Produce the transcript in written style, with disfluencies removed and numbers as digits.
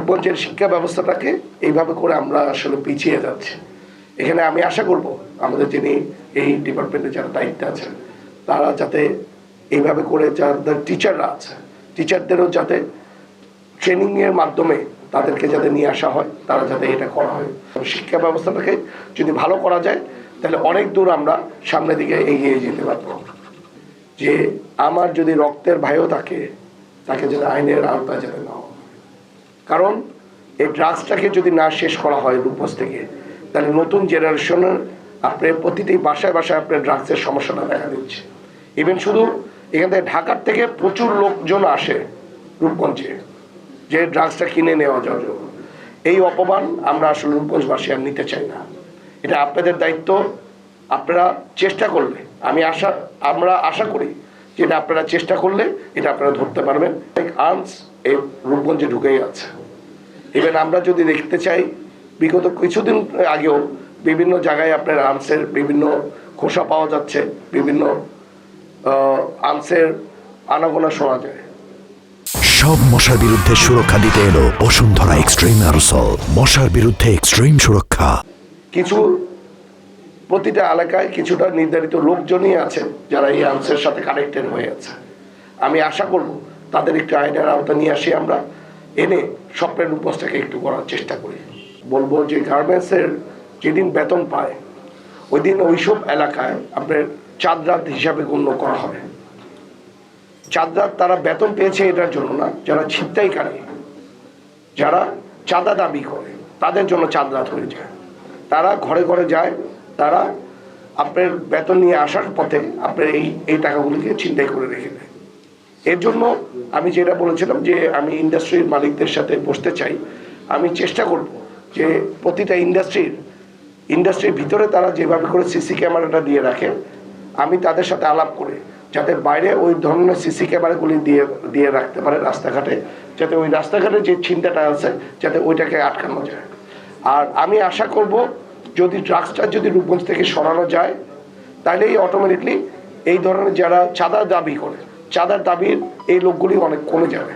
রূপগঞ্জের শিক্ষা ব্যবস্থাটাকে এইভাবে করে আমরা আসলে পিছিয়ে যাচ্ছি। এখানে আমি আশা করব আমাদের যিনি এই ডিপার্টমেন্টে যারা দায়িত্বে আছেন তারা যাতে এইভাবে করে যাদের টিচাররা আছে টিচারদেরও যাতে ট্রেনিংয়ের মাধ্যমে তাদেরকে যাতে নিয়ে আসা হয়, তারা যাতে এটা করা হয়। শিক্ষা ব্যবস্থাটাকে যদি ভালো করা যায় তাহলে অনেক দূর আমরা সামনের দিকে এগিয়ে যেতে পারব। যে আমার যদি রক্তের ভাইও থাকে তাকে যেন আইনের আওতায় যাতে না হয়। কারণ এই ড্রাগসটাকে যদি না শেষ করা হয় রূপগঞ্জ থেকে, তাহলে নতুন জেনারেশনের আপনার প্রতিটি বাসায় বাসায় আপনার ড্রাগসের সমস্যাটা দেখা দিচ্ছে। ইভেন শুধু এখান থেকে ঢাকার থেকে প্রচুর লোকজন আসে রূপগঞ্জে যে ড্রাগসটা কিনে নেওয়া যাওয়ার জন্য। এই অপমান আমরা আসলে রূপগঞ্জবাসী আর নিতে চাই না। এটা আপনাদের দায়িত্ব। আপনারা চেষ্টা করলে আমরা আশা করি যে এটা আপনারা চেষ্টা করলে এটা আপনারা ধরতে পারবেন। আর্মস এই রূপগঞ্জে ঢুকেই আছে। ইভেন আমরা যদি দেখতে চাই বিগত কিছুদিন আগেও বিভিন্ন জায়গায় আপনার আর্মসের বিভিন্ন খোসা পাওয়া যাচ্ছে, বিভিন্ন আর্মসের আনাগোনা শোনা যায়। সব মশার বিরুদ্ধে সুরক্ষা দিতে এলো বসুন্ধরা এক্সট্রিম অ্যারোসল। মশার বিরুদ্ধে এক্সট্রিম সুরক্ষা। কিছু প্রতিটা এলাকায় কিছুটা নির্ধারিত লোকজনই আছে যারা এই আর্মসের সাথে কানেক্টেড হয়ে আছে। আমি আশা করব তাদের একটু আইনের আওতা নিয়ে আসি, আমরা এনে স্বপ্নের রূপগঞ্জটাকে একটু করার চেষ্টা করি। বলবো যে গার্মেন্টসের যেদিন বেতন পায় ওই দিন ওইসব এলাকায় আপনার চাঁদ রাত হিসাবে গণ্য করা হবে। চাঁদ রাত তারা বেতন পেয়েছে এটার জন্য না, যারা ছিনতাইকারী, যারা চাঁদা দাবি করে তাদের জন্য চাঁদ রাত হয়ে যায়। তারা ঘরে ঘরে যায়, তারা আপনার বেতন নিয়ে আসার পথে আপনার এই টাকাগুলিকে ছিনতাই করে রেখে দেয়। এর জন্য আমি যেটা বলেছিলাম যে আমি ইন্ডাস্ট্রির মালিকদের সাথে বসতে চাই। আমি চেষ্টা করব যে প্রতিটা ইন্ডাস্ট্রির ভিতরে তারা যেভাবে করে সিসি ক্যামেরাটা দিয়ে রাখে, আমি তাদের সাথে আলাপ করে যাতে বাইরে ওই ধরনের সিসি ক্যামেরাগুলি দিয়ে রাখতে পারে রাস্তাঘাটে, যাতে ওই রাস্তাঘাটে যে ছিনতাইটা আছে যাতে ওইটাকে আটকানো যায়। আর আমি আশা করব যদি ড্রাগসটা যদি রূপগঞ্জ থেকে সরানো যায় তাহলেই অটোমেটিকলি এই ধরনের যারা চাঁদা দাবি করে চাঁদার দাবির এই লোকগুলি অনেক কমে যাবে।